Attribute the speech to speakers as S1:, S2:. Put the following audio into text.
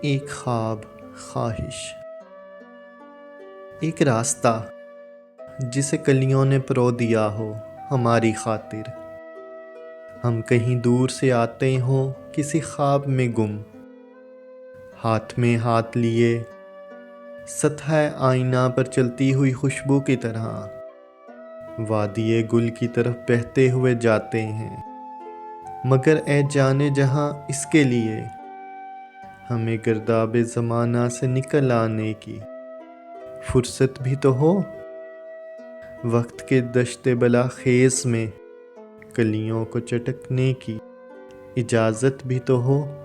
S1: ایک خواب خواہش، ایک راستہ جسے کلیوں نے پرو دیا ہو ہماری خاطر۔ ہم کہیں دور سے آتے ہوں کسی خواب میں گم، ہاتھ میں ہاتھ لیے سطح آئینہ پر چلتی ہوئی خوشبو کی طرح وادی گل کی طرف بہتے ہوئے جاتے ہیں۔ مگر اے جانے جہاں اس کے لیے ہمیں گرداب زمانہ سے نکل آنے کی فرصت بھی تو ہو، وقت کے دشت بلا خیز میں کلیوں کو چٹکنے کی اجازت بھی تو ہو۔